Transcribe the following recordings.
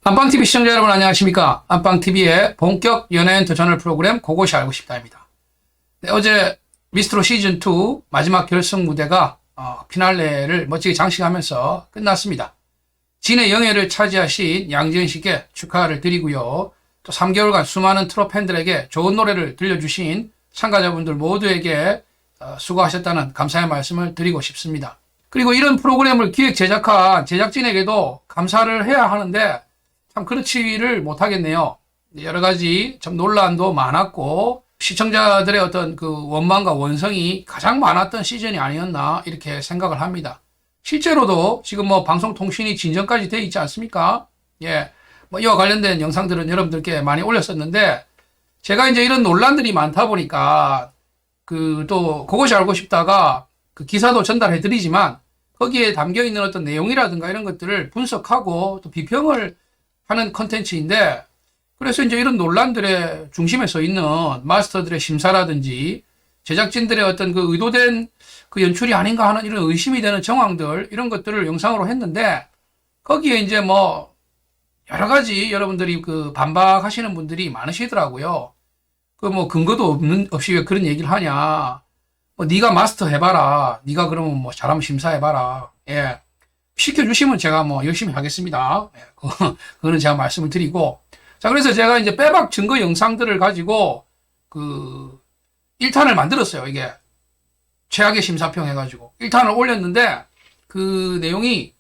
안방TV 시청자 여러분 안녕하십니까. 안방TV의 본격 연예인 도전을 프로그램 그것이 알고 싶다입니다. 네, 어제 미스트롯 시즌2 마지막 결승 무대가 피날레를 멋지게 장식하면서 끝났습니다. 진의 영예를 차지하신 양지은 씨께 축하를 드리고요. 또 3개월간 수많은 트롯 팬들에게 좋은 노래를 들려주신 참가자분들 모두에게 수고하셨다는 감사의 말씀을 드리고 싶습니다. 그리고 이런 프로그램을 기획 제작한 제작진에게도 감사를 해야 하는데 참 그렇지를 못하겠네요. 여러 가지 참 논란도 많았고 시청자들의 어떤 그 원망과 원성이 가장 많았던 시즌이 아니었나 이렇게 생각을 합니다. 실제로도 지금 뭐 방송통신이 진전까지 돼 있지 않습니까? 예. 뭐 이와 관련된 영상들은 여러분들께 많이 올렸었는데 제가 이제 이런 논란들이 많다 보니까 그 또 그것이 알고 싶다가 그 기사도 전달해 드리지만 거기에 담겨 있는 어떤 내용이라든가 이런 것들을 분석하고 또 비평을 하는 컨텐츠인데 그래서 이제 이런 논란들의 중심에 서 있는 마스터들의 심사라든지 제작진들의 어떤 그 의도된 그 연출이 아닌가 하는 이런 의심이 되는 정황들 이런 것들을 영상으로 했는데 거기에 이제 뭐 여러 가지 여러분들이 그 반박하시는 분들이 많으시더라고요. 그 뭐 근거도 없이 왜 그런 얘기를 하냐. 뭐 네가 마스터 해봐라. 네가 그러면 뭐 잘하면 심사해봐라. 예. 시켜주시면 제가 뭐 열심히 하겠습니다. 예. 그거는 제가 말씀을 드리고. 자, 그래서 제가 이제 빼박 증거 영상들을 가지고 그 1탄을 만들었어요. 이게 최악의 심사평 해가지고 1탄을 올렸는데 그 내용이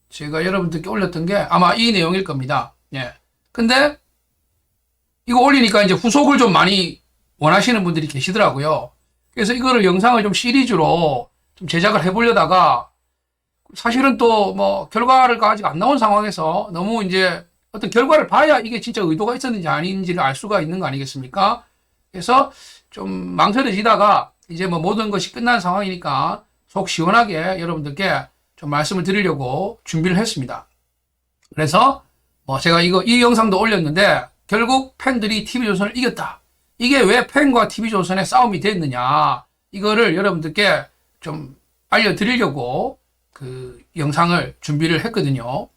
제가 여러분들께 올렸던 게 아마 이 내용일 겁니다. 예. 근데 이거 올리니까 이제 후속을 좀 많이 원하시는 분들이 계시더라고요. 그래서 이거를 영상을 좀 시리즈로 좀 제작을 해보려다가 사실은 또 뭐 결과가 아직 안 나온 상황에서 너무 이제 어떤 결과를 봐야 이게 진짜 의도가 있었는지 아닌지를 알 수가 있는 거 아니겠습니까? 그래서 좀 망설여지다가 이제 뭐 모든 것이 끝난 상황이니까 속 시원하게 여러분들께 좀 말씀을 드리려고 준비를 했습니다. 그래서 뭐 제가 이 영상도 올렸는데 결국 팬들이 TV조선을 이겼다. 이게 왜 팬과 TV조선의 싸움이 됐느냐. 이거를 여러분들께 좀 알려드리려고 그 영상을 준비를 했거든요.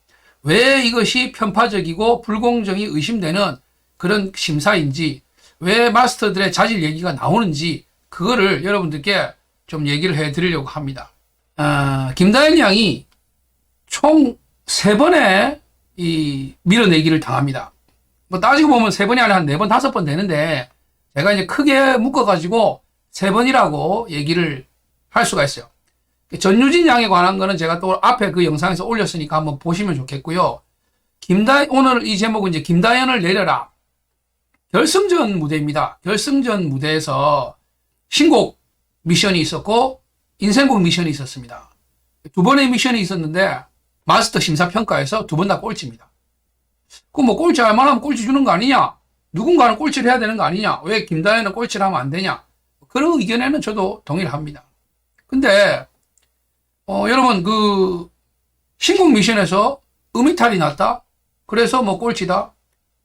왜 이것이 편파적이고 불공정이 의심되는 그런 심사인지, 왜 마스터들의 자질 얘기가 나오는지, 그거를 여러분들께 좀 얘기를 해 드리려고 합니다. 김다현 양이 총 3번의 이 밀어내기를 당합니다. 뭐 따지고 보면 3번이 아니라 한 4번, 5번 되는데, 제가 이제 크게 묶어가지고 3번이라고 얘기를 할 수가 있어요. 전유진 양에 관한 거는 제가 또 앞에 그 영상에서 올렸으니까 한번 보시면 좋겠고요. 오늘 이 제목은 이제 김다현을 내려라. 결승전 무대입니다. 결승전 무대에서 신곡 미션이 있었고 인생곡 미션이 있었습니다. 2번의 미션이 있었는데 마스터 심사평가에서 2번 다 꼴찌입니다. 그럼 뭐 꼴찌 할 만하면 꼴찌 주는 거 아니냐? 누군가는 꼴찌를 해야 되는 거 아니냐? 왜 김다현은 꼴찌를 하면 안 되냐? 그런 의견에는 저도 동의를 합니다. 근데 여러분, 그, 신곡 미션에서 음이탈이 났다? 그래서 뭐 꼴찌다?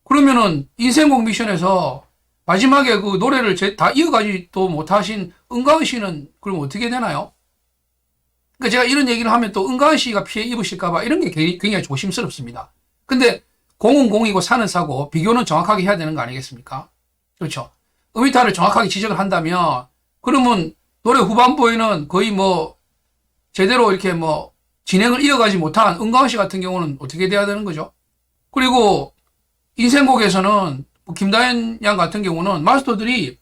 그러면은 인생곡 미션에서 마지막에 그 노래를 다 이어가지도 못하신 은가은 씨는 그럼 어떻게 되나요? 그러니까 제가 이런 얘기를 하면 또 은가은 씨가 피해 입으실까봐 이런 게 굉장히 조심스럽습니다. 근데 공은 공이고 사는 사고 비교는 정확하게 해야 되는 거 아니겠습니까? 그렇죠. 음이탈을 정확하게 지적을 한다면 그러면 노래 후반부에는 거의 뭐 제대로 이렇게 뭐 진행을 이어가지 못한 은가은 씨 같은 경우는 어떻게 돼야 되는 거죠? 그리고 인생곡에서는 뭐 김다현 양 같은 경우는 마스터들이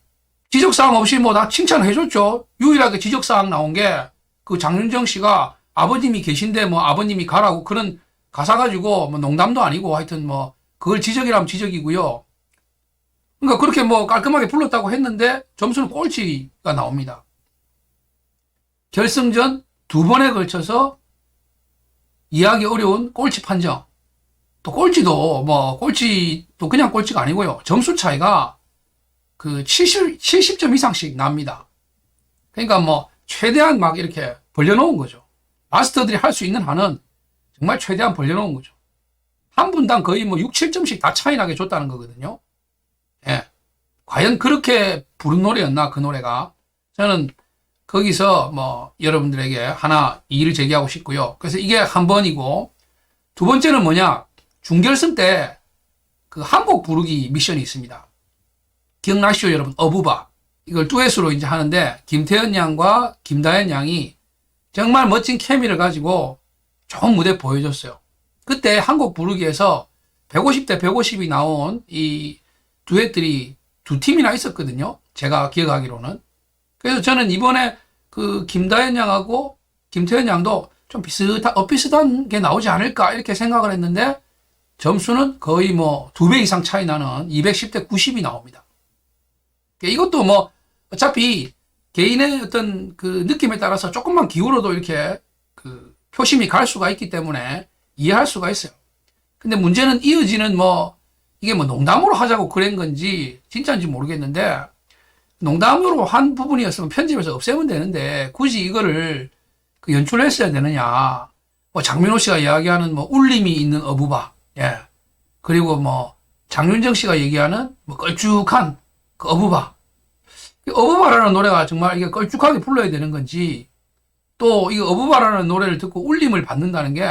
지적사항 없이 뭐 다 칭찬을 해줬죠. 유일하게 지적사항 나온 게 그 장윤정 씨가 아버님이 계신데 뭐 아버님이 가라고 그런 가사 가지고 뭐 농담도 아니고 하여튼 뭐 그걸 지적이라면 지적이고요. 그러니까 그렇게 뭐 깔끔하게 불렀다고 했는데 점수는 꼴찌가 나옵니다. 결승전 2번에 걸쳐서 이해하기 어려운 꼴찌 판정. 또 꼴찌도 뭐 꼴찌도 그냥 꼴찌가 아니고요. 점수 차이가 그 70점 이상씩 납니다. 그러니까 뭐 최대한 막 이렇게 벌려놓은 거죠. 마스터들이 할 수 있는 한은 정말 최대한 벌려놓은 거죠. 한 분당 거의 뭐 6, 7점씩 다 차이 나게 줬다는 거거든요. 예. 과연 그렇게 부른 노래였나, 그 노래가. 저는 거기서 뭐 여러분들에게 하나 이의를 제기하고 싶고요. 그래서 이게 한 번이고, 두 번째는 뭐냐? 준결승 때 그 한곡 부르기 미션이 있습니다. 기억나시죠, 여러분? 어부바. 이걸 듀엣으로 이제 하는데, 김태현 양과 김다현 양이 정말 멋진 케미를 가지고 좋은 무대 보여줬어요. 그때 한곡 부르기에서 150대 150이 나온 이 듀엣들이 두 팀이나 있었거든요. 제가 기억하기로는. 그래서 저는 이번에 그 김다현 양하고 김태현 양도 좀 비슷한 게 나오지 않을까 이렇게 생각을 했는데, 점수는 거의 뭐 2배 이상 차이 나는 210대 90이 나옵니다. 이것도 뭐 어차피 개인의 어떤 그 느낌에 따라서 조금만 기울어도 이렇게 그 표심이 갈 수가 있기 때문에 이해할 수가 있어요. 근데 문제는 이어지는 뭐 이게 뭐 농담으로 하자고 그런 건지 진짜인지 모르겠는데, 농담으로 한 부분이었으면 편집해서 없애면 되는데 굳이 이거를 그 연출했어야 되느냐. 뭐 장민호 씨가 이야기하는 뭐 울림이 있는 어부바, 예. 그리고 뭐 장윤정 씨가 얘기하는 뭐 걸쭉한 그 어부바. 어부바라는 노래가 정말 이게 걸쭉하게 불러야 되는 건지, 또 이 어부바라는 노래를 듣고 울림을 받는다는 게,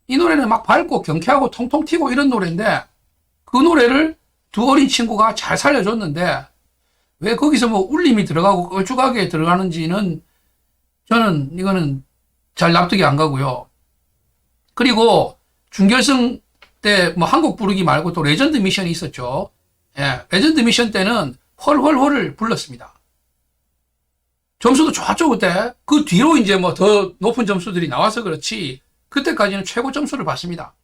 이 노래는 막 밝고 경쾌하고 통통 튀고 이런 노래인데, 그 노래를 두 어린 친구가 잘 살려줬는데 왜 거기서 뭐 울림이 들어가고 걸쭉하게 들어가는지는 저는 이거는 잘 납득이 안 가고요. 그리고 준결승 때 뭐 한곡 부르기 말고 또 레전드 미션이 있었죠. 예, 레전드 미션 때는 헐헐헐을 불렀습니다. 점수도 좋았죠, 그때. 그 뒤로 이제 뭐 더 높은 점수들이 나와서 그렇지, 그때까지는 최고 점수를 받습니다.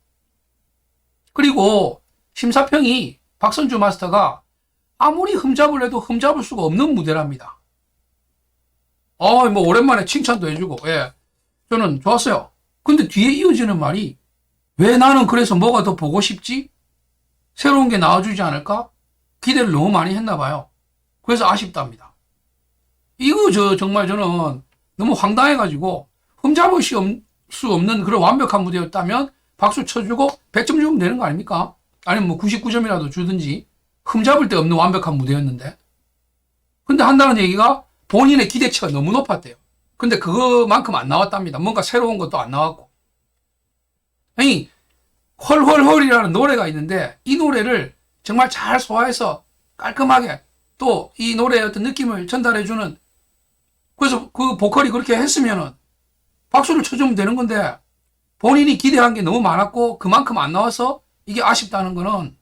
그리고 심사평이 박선주 마스터가 아무리 흠잡을 해도 흠잡을 수가 없는 무대랍니다. 뭐 오랜만에 칭찬도 해주고, 예. 저는 좋았어요. 근데 뒤에 이어지는 말이, 왜 나는 그래서 뭐가 더 보고 싶지? 새로운 게 나와주지 않을까? 기대를 너무 많이 했나 봐요. 그래서 아쉽답니다. 이거 정말 저는 너무 황당해가지고, 흠잡을 수 없는 그런 완벽한 무대였다면 박수 쳐주고 100점 주면 되는 거 아닙니까? 아니면 뭐 99점이라도 주든지. 흠잡을 데 없는 완벽한 무대였는데. 근데 한다는 얘기가 본인의 기대치가 너무 높았대요. 근데 그거만큼 안 나왔답니다. 뭔가 새로운 것도 안 나왔고. 아니, 헐헐헐이라는 노래가 있는데, 이 노래를 정말 잘 소화해서 깔끔하게 또 이 노래의 어떤 느낌을 전달해주는, 그래서 그 보컬이 그렇게 했으면은 박수를 쳐주면 되는 건데, 본인이 기대한 게 너무 많았고 그만큼 안 나와서 이게 아쉽다는 거는,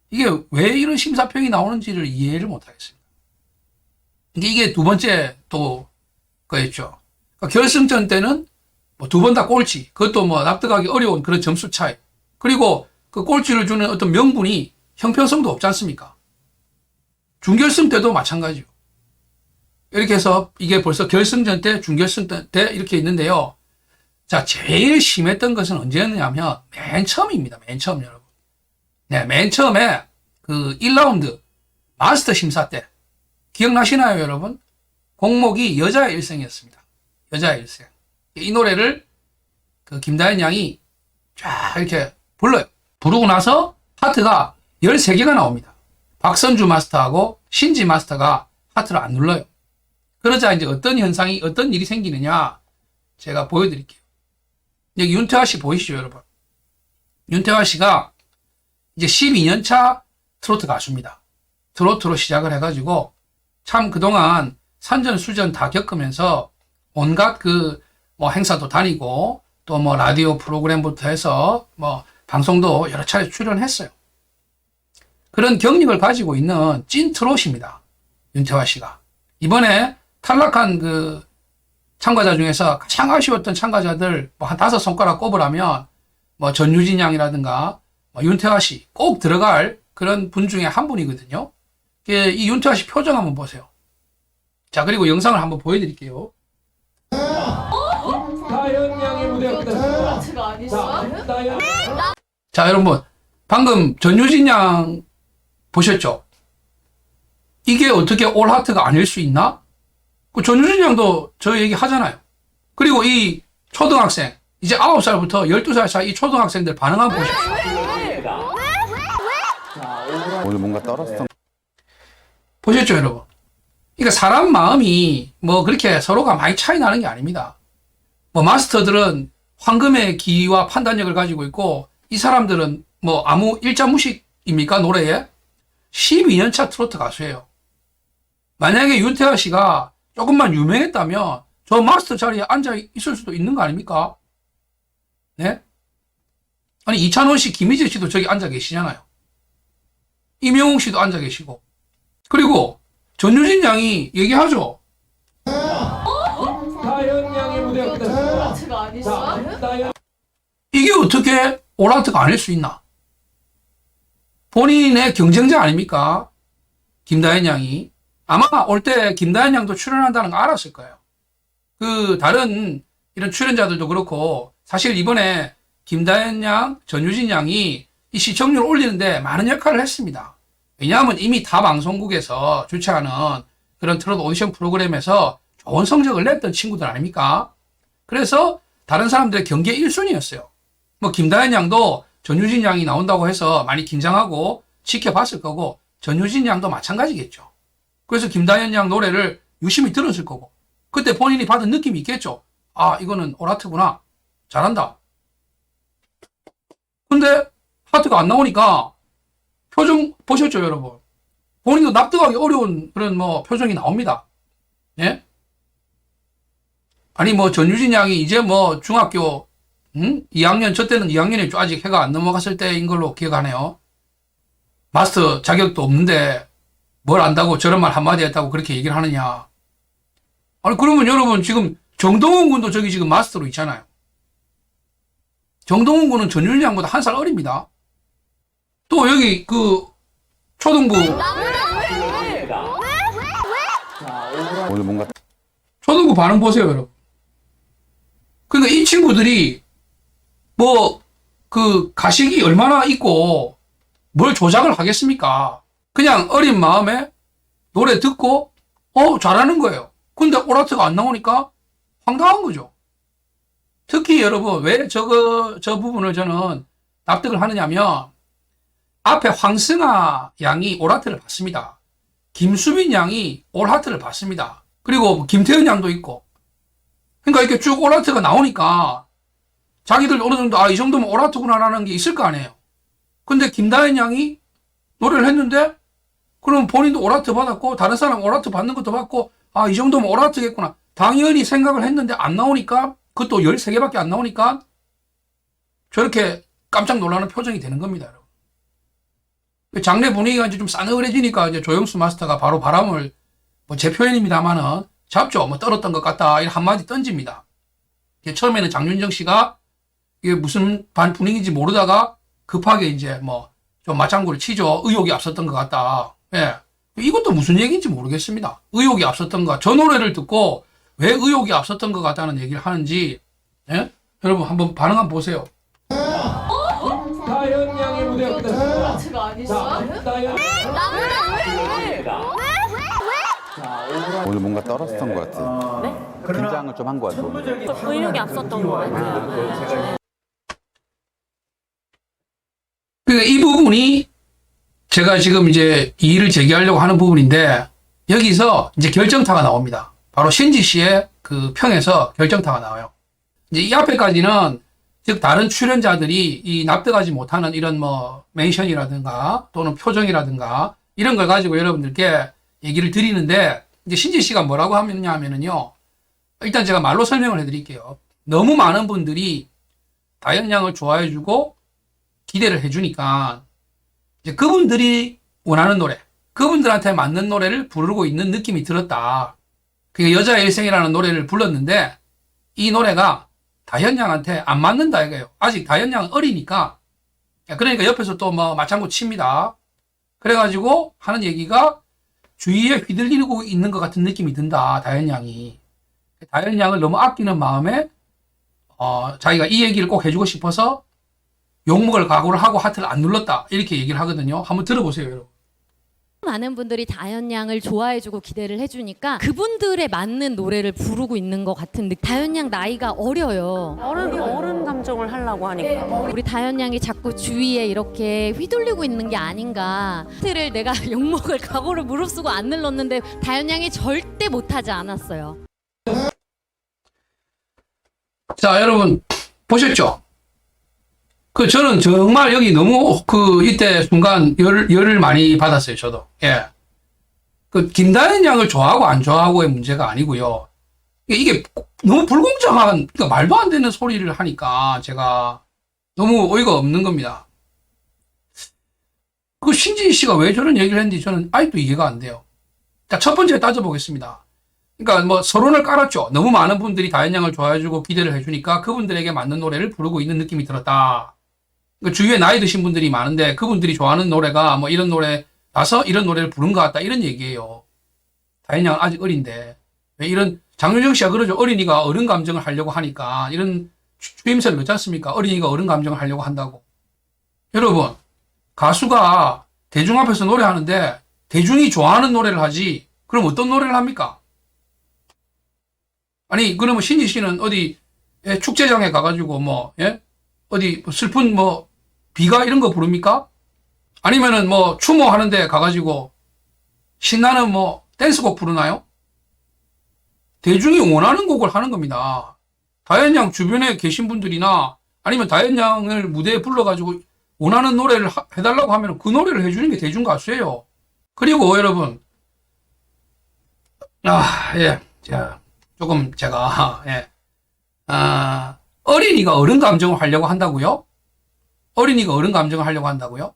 이게 왜 이런 심사평이 나오는지를 이해를 못 하겠습니다. 이게 두 번째 또 거였죠. 그러니까 결승전 때는 뭐 두 번 다 꼴찌, 그것도 뭐 납득하기 어려운 그런 점수 차이, 그리고 그 꼴찌를 주는 어떤 명분이 형평성도 없지 않습니까? 준결승 때도 마찬가지요. 이렇게 해서 이게 벌써 결승전 때, 준결승 때 이렇게 있는데요. 자, 제일 심했던 것은 언제였냐면 맨 처음입니다. 맨 처음, 여러분. 네, 맨 처음에 그 1라운드 마스터 심사 때 기억나시나요, 여러분? 곡목이 여자의 일생이었습니다. 여자의 일생. 이 노래를 그 김다현 양이 쫙 이렇게 불러요. 부르고 나서 하트가 13개가 나옵니다. 박선주 마스터하고 신지 마스터가 하트를 안 눌러요. 그러자 이제 어떤 현상이, 어떤 일이 생기느냐, 제가 보여드릴게요. 여기 윤태화 씨 보이시죠, 여러분? 윤태화 씨가 이제 12년차 트로트 가수입니다. 트로트로 시작을 해가지고 참 그동안 산전수전 다 겪으면서 온갖 그 뭐 행사도 다니고 또 뭐 라디오 프로그램부터 해서 뭐 방송도 여러 차례 출연했어요. 그런 경력을 가지고 있는 찐 트롯입니다. 윤태화 씨가. 이번에 탈락한 그 참가자 중에서 가장 아쉬웠던 참가자들 뭐 한 5손가락 꼽으라면 뭐 전유진 양이라든가 뭐 윤태화 씨 꼭 들어갈 그런 분 중에 한 분이거든요. 이 윤태화 씨 표정 한번 보세요. 자, 그리고 영상을 한번 보여드릴게요. 다현 양의 무대가 끝났습니다. 제가 아니었어요? 자, 여러분, 방금 전유진 양 보셨죠? 이게 어떻게 올 하트가 아닐 수 있나? 그 전유진 양도 저 얘기 하잖아요. 그리고 이 초등학생, 이제 9살부터 12살 사이 이 초등학생들 반응 한번 보십시오. 오늘 뭔가 떨었어. 보셨죠, 여러분? 그러니까 사람 마음이 뭐 그렇게 서로가 많이 차이 나는 게 아닙니다. 뭐 마스터들은 황금의 기와 판단력을 가지고 있고 이 사람들은 뭐 아무 일자 무식입니까? 노래에? 12년차 트로트 가수예요. 만약에 윤태하 씨가 조금만 유명했다면 저 마스터 자리에 앉아 있을 수도 있는 거 아닙니까? 네? 아니, 이찬원 씨, 김희재 씨도 저기 앉아 계시잖아요. 임영웅 씨도 앉아 계시고. 그리고 전유진 양이 얘기하죠. 다현 양의 무대가 끝났습니다. 제가 아니었어요? 자, 다현 이게 어떻게 오라트가 아닐 수 있나? 본인의 경쟁자 아닙니까? 김다현 양이. 아마 올 때 김다현 양도 출연한다는 거 알았을 거예요. 그 다른 이런 출연자들도 그렇고 사실 이번에 김다현 양, 전유진 양이 이 시청률을 올리는데 많은 역할을 했습니다. 왜냐하면 이미 타 방송국에서 주최하는 그런 트로트 오디션 프로그램에서 좋은 성적을 냈던 친구들 아닙니까? 그래서 다른 사람들의 경기에 1순위였어요. 뭐 김다현 양도 전유진 양이 나온다고 해서 많이 긴장하고 지켜봤을 거고 전유진 양도 마찬가지겠죠. 그래서 김다현 양 노래를 유심히 들었을 거고 그때 본인이 받은 느낌이 있겠죠. 아, 이거는 오라트구나. 잘한다. 근데 하트가 안 나오니까 표정 보셨죠, 여러분? 본인도 납득하기 어려운 그런 뭐 표정이 나옵니다. 예? 아니 뭐 전유진 양이 이제 뭐 중학교 2학년, 저 때는 2학년이 아직 해가 안 넘어갔을 때인 걸로 기억하네요. 마스터 자격도 없는데 뭘 안다고 저런 말 한마디 했다고 그렇게 얘기를 하느냐. 아니 그러면 여러분 지금 정동훈 군도 저기 지금 마스터로 있잖아요. 정동훈 군은 전유진 양보다 한 살 어립니다. 또 여기 그 초등부 오늘 뭔가 초등부 반응 보세요, 여러분. 그러니까 이 친구들이 뭐 그 가식이 얼마나 있고 뭘 조작을 하겠습니까? 그냥 어린 마음에 노래 듣고 잘하는 거예요. 근데 오라트가 안 나오니까 황당한 거죠. 특히 여러분 왜 저 부분을 저는 납득을 하느냐면 앞에 황승아 양이 오라트를 받습니다. 김수빈 양이 오라트를 받습니다. 그리고 김태현 양도 있고. 그러니까 이렇게 쭉 오라트가 나오니까 자기들 어느 정도 이 정도면 오라트구나라는 게 있을 거 아니에요. 근데 김다현 양이 노래를 했는데 그럼 본인도 오라트 받았고 다른 사람 오라트 받는 것도 받고 이 정도면 오라트겠구나. 당연히 생각을 했는데 안 나오니까 그것도 13개밖에 안 나오니까 저렇게 깜짝 놀라는 표정이 되는 겁니다, 여러분. 장례 분위기가 이제 좀 싸늘해지니까 이제 조영수 마스터가 바로 바람을 뭐 제 표현입니다만은 잡죠. 뭐 떨었던 것 같다. 이런 한마디 던집니다. 처음에는 장윤정 씨가 이게 무슨 반 분위기인지 모르다가 급하게 이제 뭐 좀 맞장구를 치죠. 의욕이 앞섰던 것 같다. 예. 이것도 무슨 얘기인지 모르겠습니다. 의욕이 앞섰던 것. 저 노래를 듣고 왜 의욕이 앞섰던 것 같다는 얘기를 하는지, 예? 여러분 한번 반응 한번 보세요. 다현 양의 무대가 끝났습니다. 제가 자, 아니었어요? 다현 오늘 뭔가 떨었던 것 같아. 긴장을 좀 한 것 같아. 오늘. 의욕이 앞섰던 것 같아요. 그러니까 이 부분이 제가 지금 이제 이의를 제기하려고 하는 부분인데 여기서 이제 결정타가 나옵니다. 바로 신지 씨의 그 평에서 결정타가 나와요. 이제 이 앞에까지는 즉 다른 출연자들이 이 납득하지 못하는 이런 뭐 멘션이라든가 또는 표정이라든가 이런 걸 가지고 여러분들께 얘기를 드리는데 이제 신지 씨가 뭐라고 하면요. 일단 제가 말로 설명을 해드릴게요. 너무 많은 분들이 다현 양을 좋아해주고 기대를 해주니까 이제 그분들이 원하는 노래, 그분들한테 맞는 노래를 부르고 있는 느낌이 들었다. 그러니까 여자의 일생이라는 노래를 불렀는데 이 노래가 다현 양한테 안 맞는다 이거예요. 아직 다현 양은 어리니까. 그러니까 옆에서 또 뭐 맞장구 칩니다. 그래가지고 하는 얘기가 주위에 휘둘리고 있는 것 같은 느낌이 든다. 다현 양이. 다현 양을 너무 아끼는 마음에 자기가 이 얘기를 꼭 해주고 싶어서 욕먹을 각오를 하고 하트를 안 눌렀다. 이렇게 얘기를 하거든요. 한번 들어보세요, 여러분. 많은 분들이 다현 양을 좋아해주고 기대를 해주니까 그분들에 맞는 노래를 부르고 있는 것 같은 느낌. 다현 양 나이가 어려요. 어른 감정을 하려고 하니까. 우리 다현 양이 자꾸 주위에 이렇게 휘둘리고 있는 게 아닌가. 하트를 내가 욕먹을 각오를 무릅쓰고 안 눌렀는데 다현 양이 절대 못하지 않았어요. 자, 여러분 보셨죠? 저는 정말 여기 너무 이때 순간 열을 많이 받았어요, 저도. 예. 김다현 양을 좋아하고 안 좋아하고의 문제가 아니고요. 이게 너무 불공정한, 그러니까 말도 안 되는 소리를 하니까 제가 너무 어이가 없는 겁니다. 신지희 씨가 왜 저런 얘기를 했는지 저는 아직도 이해가 안 돼요. 자, 첫 번째 따져보겠습니다. 그러니까 뭐 서론을 깔았죠. 너무 많은 분들이 다현 양을 좋아해주고 기대를 해주니까 그분들에게 맞는 노래를 부르고 있는 느낌이 들었다. 그러니까 주위에 나이 드신 분들이 많은데 그분들이 좋아하는 노래가 뭐 이런 노래라서 이런 노래를 부른 것 같다. 이런 얘기예요. 다현 양은 아직 어린데. 왜 이런, 장윤정 씨가 그러죠. 어린이가 어른 감정을 하려고 하니까 이런 추임새를 넣지 않습니까? 어린이가 어른 감정을 하려고 한다고. 여러분, 가수가 대중 앞에서 노래하는데 대중이 좋아하는 노래를 하지, 그럼 어떤 노래를 합니까? 아니, 그러면 신지 씨는 어디 축제장에 가가지고 뭐, 예? 어디 슬픈 뭐 비가 이런 거 부릅니까? 아니면은 뭐 추모하는데 가가지고 신나는 뭐 댄스곡 부르나요? 대중이 원하는 곡을 하는 겁니다. 다현 양 주변에 계신 분들이나 아니면 다현 양을 무대에 불러가지고 원하는 노래를 해달라고 하면 그 노래를 해주는 게 대중 가수예요. 그리고 여러분, 예, 자, 조금 제가, 예, 어린이가 어른 감정을 하려고 한다고요? 어린이가 어른 감정을 하려고 한다고요?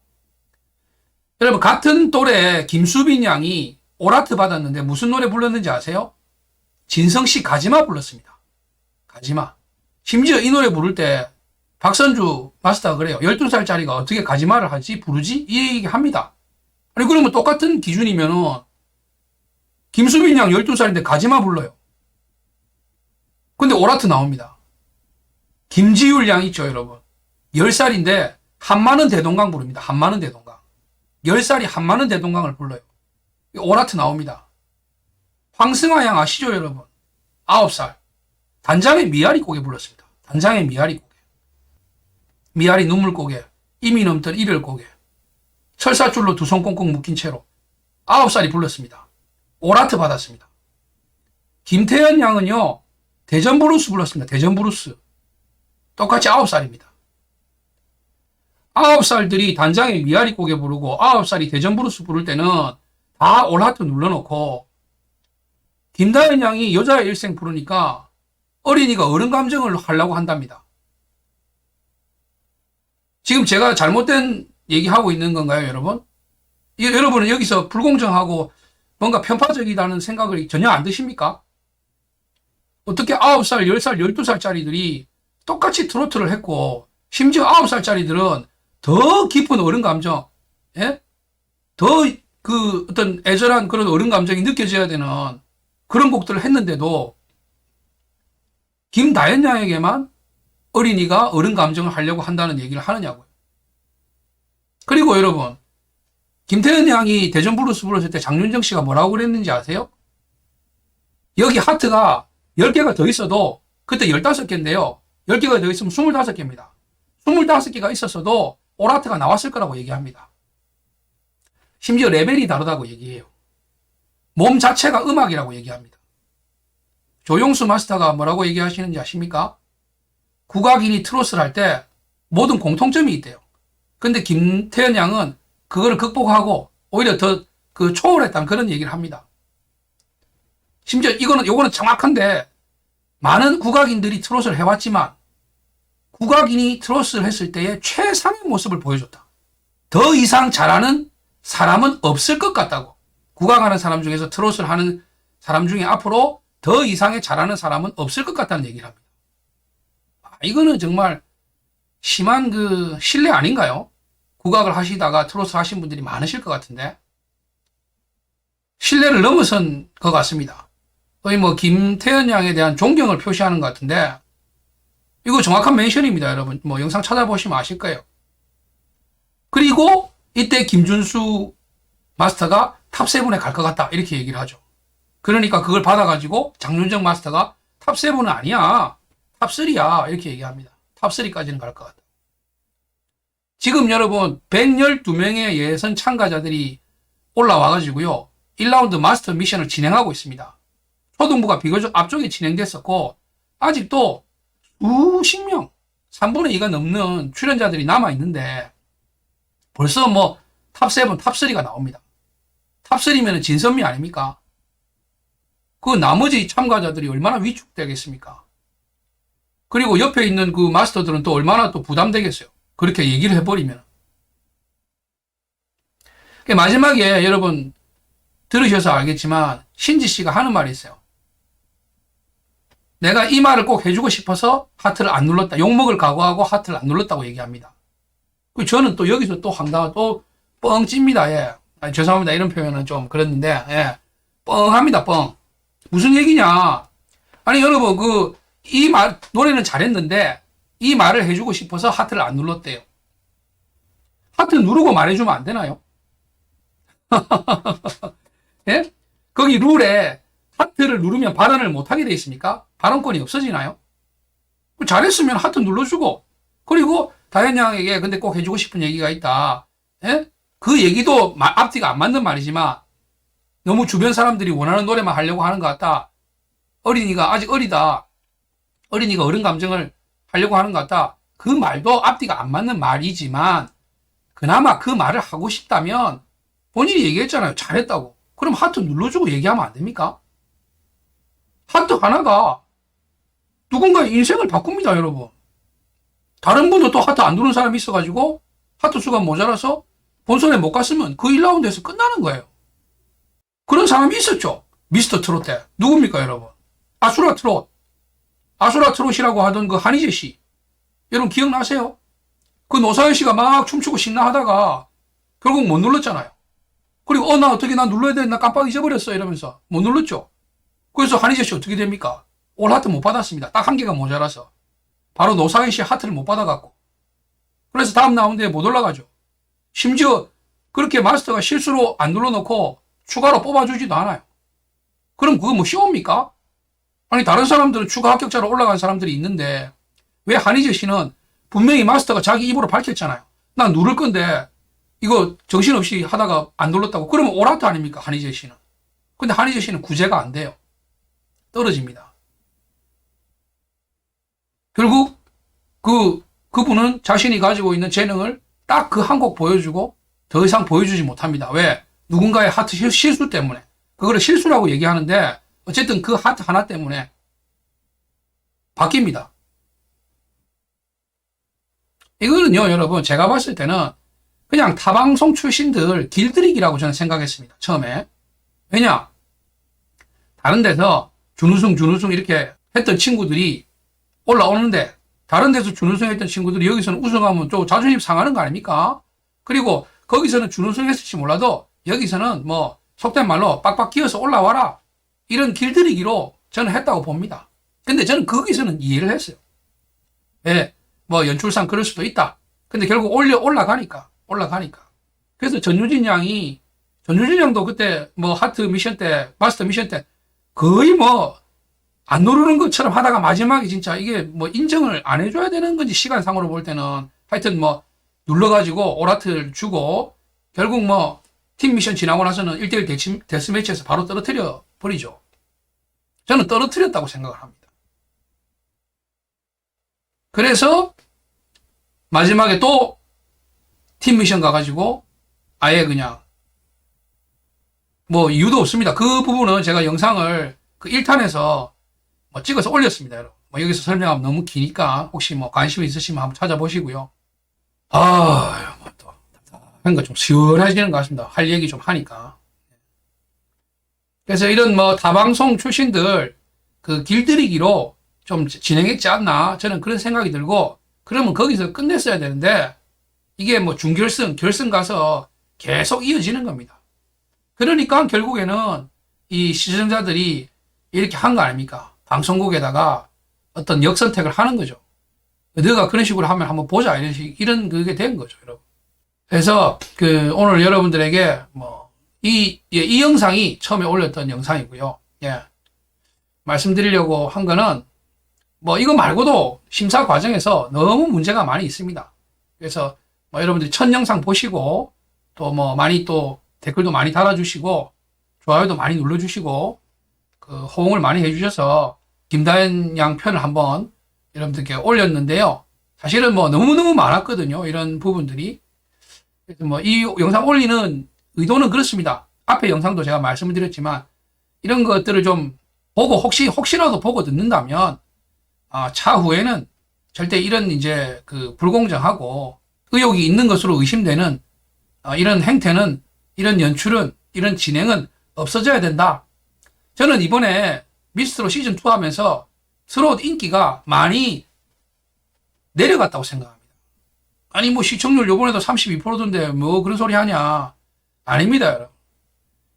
여러분, 같은 또래 김수빈 양이 오라트 받았는데 무슨 노래 불렀는지 아세요? 진성 씨 가지마 불렀습니다. 가지마. 심지어 이 노래 부를 때 박선주 마스터가 그래요. 12살짜리가 어떻게 가지마를 하지? 부르지? 이 얘기 합니다. 아니, 그러면 똑같은 기준이면은 김수빈 양 12살인데 가지마 불러요. 근데 오라트 나옵니다. 김지율 양 있죠, 여러분. 10살인데 한마는 대동강 부릅니다. 한마는 대동강. 10살이 한마는 대동강을 불러요. 오라트 나옵니다. 황승아 양 아시죠, 여러분? 9살. 단장의 미아리 고개 불렀습니다. 단장의 미아리 고개. 미아리 눈물 고개. 이미 넘던 이별 고개. 철사줄로 두 손 꽁꽁 묶인 채로 9살이 불렀습니다. 오라트 받았습니다. 김태현 양은요, 대전 브루스 불렀습니다. 대전 브루스. 똑같이 9살입니다. 9살들이 단장의 미아리 고개 부르고 9살이 대전 브루스 부를 때는 다 올하트 눌러놓고 김다현 양이 여자의 일생 부르니까 어린이가 어른 감정을 하려고 한답니다. 지금 제가 잘못된 얘기하고 있는 건가요, 여러분? 여러분은 여기서 불공정하고 뭔가 편파적이라는 생각을 전혀 안 드십니까? 어떻게 9살, 10살, 12살짜리들이 똑같이 트로트를 했고, 심지어 9살짜리들은 더 깊은 어른 감정, 예? 더 어떤 애절한 그런 어른 감정이 느껴져야 되는 그런 곡들을 했는데도, 김다현 양에게만 어린이가 어른 감정을 하려고 한다는 얘기를 하느냐고요. 그리고 여러분, 김태현 양이 대전 브루스 불렀을 때 장윤정 씨가 뭐라고 그랬는지 아세요? 여기 하트가 10개가 더 있어도 그때 15개인데요. 10개가 더 있으면 25개입니다. 25개가 있었어도 오라트가 나왔을 거라고 얘기합니다. 심지어 레벨이 다르다고 얘기해요. 몸 자체가 음악이라고 얘기합니다. 조용수 마스터가 뭐라고 얘기하시는지 아십니까? 국악인이 트로트를 할 때 모든 공통점이 있대요. 근데 김태현 양은 그거를 극복하고 오히려 더 초월했다는 그런 얘기를 합니다. 심지어 요거는 정확한데 많은 국악인들이 트로트를 해왔지만 국악인이 트로트를 했을 때의 최상의 모습을 보여줬다. 더 이상 잘하는 사람은 없을 것 같다고. 국악하는 사람 중에서 트로트를 하는 사람 중에 앞으로 더 이상의 잘하는 사람은 없을 것 같다는 얘기를 합니다. 이거는 정말 심한 신뢰 아닌가요? 국악을 하시다가 트로트 하신 분들이 많으실 것 같은데 신뢰를 넘어선 것 같습니다. 거의 뭐 김태현 양에 대한 존경을 표시하는 것 같은데 이거 정확한 멘션입니다, 여러분. 뭐 영상 찾아보시면 아실 거예요. 그리고 이때 김준수 마스터가 탑7에 갈 것 같다 이렇게 얘기를 하죠. 그러니까 그걸 받아가지고 장윤정 마스터가 탑7은 아니야, 탑3야 이렇게 얘기합니다. 탑3까지는 갈 것 같다. 지금 여러분 112명의 예선 참가자들이 올라와가지고요 1라운드 마스터 미션을 진행하고 있습니다. 초등부가 비교적 앞쪽에 진행됐었고 아직도 수십 명, 3분의 2가 넘는 출연자들이 남아있는데 벌써 뭐 탑7, 탑3가 나옵니다. 탑3면은 진선미 아닙니까? 그 나머지 참가자들이 얼마나 위축되겠습니까? 그리고 옆에 있는 그 마스터들은 또 얼마나 또 부담되겠어요. 그렇게 얘기를 해버리면. 마지막에 여러분 들으셔서 알겠지만 신지 씨가 하는 말이 있어요. 내가 이 말을 꼭 해주고 싶어서 하트를 안 눌렀다. 욕먹을 각오하고 하트를 안 눌렀다고 얘기합니다. 저는 또 여기서 또 황당한 또 뻥 찝니다. 예. 죄송합니다. 이런 표현은 좀 그랬는데, 예. 뻥합니다. 뻥. 무슨 얘기냐. 아니, 여러분, 이 노래는 잘했는데, 이 말을 해주고 싶어서 하트를 안 눌렀대요. 하트 누르고 말해주면 안 되나요? 예? 거기 룰에 하트를 누르면 발언을 못하게 돼 있습니까? 발언권이 없어지나요? 잘했으면 하트 눌러주고, 그리고 다현 양에게 근데 꼭 해주고 싶은 얘기가 있다. 예? 그 얘기도 앞뒤가 안 맞는 말이지만, 너무 주변 사람들이 원하는 노래만 하려고 하는 것 같다. 어린이가 아직 어리다. 어린이가 어른 감정을 하려고 하는 것 같다. 그 말도 앞뒤가 안 맞는 말이지만, 그나마 그 말을 하고 싶다면, 본인이 얘기했잖아요. 잘했다고. 그럼 하트 눌러주고 얘기하면 안 됩니까? 하트 하나가 누군가의 인생을 바꿉니다, 여러분. 다른 분도 또 하트 안 누른 사람이 있어가지고 하트 수가 모자라서 본선에 못 갔으면 그 1라운드에서 끝나는 거예요. 그런 사람이 있었죠. 미스터 트롯 때. 누굽니까, 여러분? 아수라 트롯. 아수라 트롯이라고 하던 그 한희재 씨. 여러분 기억나세요? 그 노사연 씨가 막 춤추고 신나하다가 결국 못 눌렀잖아요. 그리고 나 어떻게 나 눌러야 되나 깜빡 잊어버렸어 이러면서 못 눌렀죠. 그래서 한희재 씨 어떻게 됩니까? 올 하트 못 받았습니다. 딱 한 개가 모자라서. 바로 노사연 씨 하트를 못 받아갖고. 그래서 다음 라운드에 못 올라가죠. 심지어 그렇게 마스터가 실수로 안 눌러놓고 추가로 뽑아주지도 않아요. 그럼 그거 뭐 쇼입니까? 아니 다른 사람들은 추가 합격자로 올라간 사람들이 있는데 왜 한희재 씨는 분명히 마스터가 자기 입으로 밝혔잖아요. 난 누를 건데 이거 정신없이 하다가 안 눌렀다고. 그러면 오라트 아닙니까? 한희재 씨는. 근데 한희재 씨는 구제가 안 돼요. 떨어집니다. 결국 그분은 자신이 가지고 있는 재능을 딱 그 한 곡 보여주고 더 이상 보여주지 못합니다. 왜? 누군가의 하트 실수 때문에. 그거를 실수라고 얘기하는데 어쨌든 그 하트 하나 때문에 바뀝니다. 이거는요, 여러분, 제가 봤을 때는 그냥 타방송 출신들 길들이기라고 저는 생각했습니다. 처음에. 왜냐? 다른 데서 준우승 이렇게 했던 친구들이 올라오는데 다른 데서 준우승 했던 친구들이 여기서는 우승하면 좀 자존심 상하는 거 아닙니까? 그리고 거기서는 준우승 했을지 몰라도 여기서는 뭐 속된 말로 빡빡 끼어서 올라와라. 이런 길들이기로 저는 했다고 봅니다. 근데 저는 거기서는 이해를 했어요. 예, 뭐 연출상 그럴 수도 있다. 근데 결국 올라가니까. 그래서 전유진 양도 그때 뭐 하트 미션 때, 마스터 미션 때 거의 뭐 안 누르는 것처럼 하다가 마지막에 진짜 이게 뭐 인정을 안 해줘야 되는 건지 시간상으로 볼 때는 하여튼 뭐 눌러가지고 오라트를 주고 결국 뭐 팀 미션 지나고 나서는 1대1 데스매치에서 바로 떨어뜨려 버리죠. 저는 떨어뜨렸다고 생각을 합니다. 그래서 마지막에 또 팀 미션 가가지고 아예 그냥 뭐 이유도 없습니다. 그 부분은 제가 영상을 그 1탄에서 뭐 찍어서 올렸습니다, 여러분. 뭐 여기서 설명하면 너무 기니까 혹시 뭐 관심 있으시면 한번 찾아보시고요. 뭐 또 뭔가 좀 시원해지는 것 같습니다. 할 얘기 좀 하니까. 그래서 이런 뭐 다방송 출신들 그 길들이기로 좀 진행했지 않나 저는 그런 생각이 들고 그러면 거기서 끝냈어야 되는데 이게 뭐 준결승, 결승 가서 계속 이어지는 겁니다. 그러니까 결국에는 이 시청자들이 이렇게 한 거 아닙니까? 방송국에다가 어떤 역선택을 하는 거죠. 너가 그런 식으로 하면 한번 보자. 이런 그게 된 거죠, 여러분. 그래서 오늘 여러분들에게 이 영상이 처음에 올렸던 영상이고요. 예. 말씀드리려고 한 거는 이거 말고도 심사 과정에서 너무 문제가 많이 있습니다. 그래서 여러분들이 첫 영상 보시고 또 많이 또 댓글도 많이 달아주시고 좋아요도 많이 눌러주시고 호응을 많이 해주셔서 김다현 양 편을 한번 여러분들께 올렸는데요. 사실은 뭐 너무너무 많았거든요. 이런 부분들이. 그래서 뭐 이 영상 올리는 의도는 그렇습니다. 앞에 영상도 제가 말씀을 드렸지만 이런 것들을 좀 보고 혹시라도 보고 듣는다면 차후에는 절대 이런 이제 그 불공정하고 의혹이 있는 것으로 의심되는 이런 행태는, 이런 연출은, 이런 진행은 없어져야 된다. 저는 이번에 미스트롯 시즌2 하면서 트롯 인기가 많이 내려갔다고 생각합니다. 아니 뭐 시청률 요번에도 32%던데 뭐 그런 소리 하냐. 아닙니다, 여러분.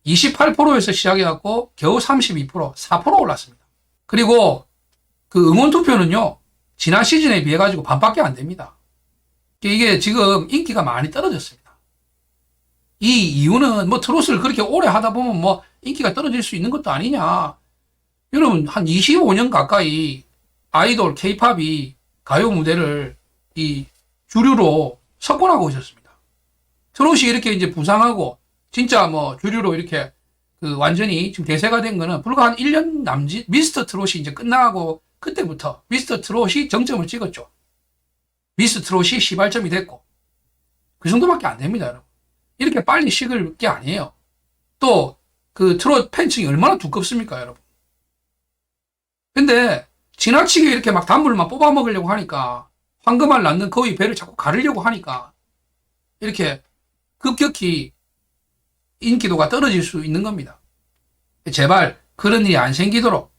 28%에서 시작해갖고 겨우 32%, 4% 올랐습니다. 그리고 그 응원 투표는요, 지난 시즌에 비해 가지고 반밖에 안 됩니다. 이게 지금 인기가 많이 떨어졌습니다. 이 이유는 뭐 트롯을 그렇게 오래 하다 보면 뭐 인기가 떨어질 수 있는 것도 아니냐. 여러분 한 25년 가까이 아이돌 K-팝이 가요 무대를 이 주류로 석권하고 있었습니다. 트롯이 이렇게 이제 부상하고 진짜 뭐 주류로 이렇게 그 완전히 지금 대세가 된 거는 불과 한 1년 남짓, 미스터 트롯이 이제 끝나고 그때부터 미스터 트롯이 정점을 찍었죠. 미스터 트롯이 시발점이 됐고 그 정도밖에 안 됩니다, 여러분. 이렇게 빨리 식을 게 아니에요. 또 그 트롯 팬층이 얼마나 두껍습니까, 여러분. 근데 지나치게 이렇게 막 단물만 뽑아 먹으려고 하니까, 황금알 낳는 거위 배를 자꾸 가르려고 하니까 이렇게 급격히 인기도가 떨어질 수 있는 겁니다. 제발 그런 일이 안 생기도록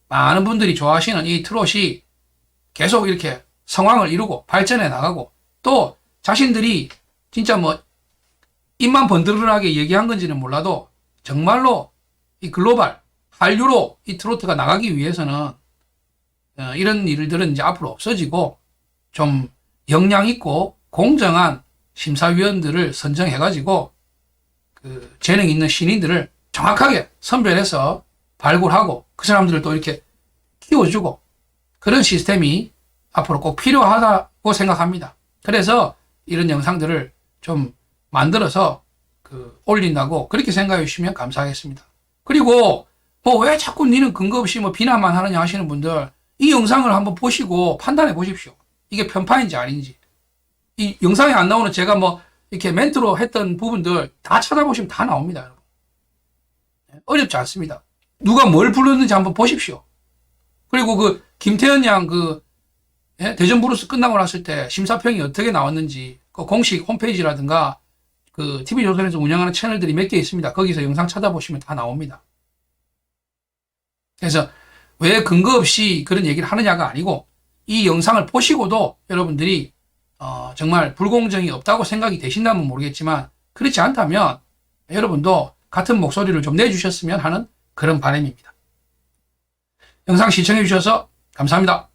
많은 분들이 좋아하시는 이 트롯이 계속 이렇게 성황을 이루고 발전해 나가고, 또 자신들이 진짜 뭐 입만 번드르르하게 얘기한 건지는 몰라도 정말로 이 글로벌 한류로 이 트로트가 나가기 위해서는 이런 일들은 이제 앞으로 없어지고 좀 역량 있고 공정한 심사위원들을 선정해가지고 그 재능 있는 신인들을 정확하게 선별해서 발굴하고 그 사람들을 또 이렇게 키워주고 그런 시스템이 앞으로 꼭 필요하다고 생각합니다. 그래서 이런 영상들을 좀 만들어서 그 올린다고 그렇게 생각해 주시면 감사하겠습니다. 그리고 뭐 왜 자꾸 니는 근거 없이 뭐 비난만 하느냐 하시는 분들, 이 영상을 한번 보시고 판단해 보십시오. 이게 편파인지 아닌지. 이 영상에 안 나오는 제가 뭐 이렇게 멘트로 했던 부분들 다 찾아보시면 다 나옵니다, 여러분. 어렵지 않습니다. 누가 뭘 불렀는지 한번 보십시오. 그리고 그 김태현 양 그 대전 브루스 끝나고 났을 때 심사평이 어떻게 나왔는지 그 공식 홈페이지라든가 그 TV조선에서 운영하는 채널들이 몇 개 있습니다. 거기서 영상 찾아보시면 다 나옵니다. 그래서 왜 근거 없이 그런 얘기를 하느냐가 아니고, 이 영상을 보시고도 여러분들이 정말 불공정이 없다고 생각이 되신다면 모르겠지만, 그렇지 않다면 여러분도 같은 목소리를 좀 내주셨으면 하는 그런 바람입니다. 영상 시청해 주셔서 감사합니다.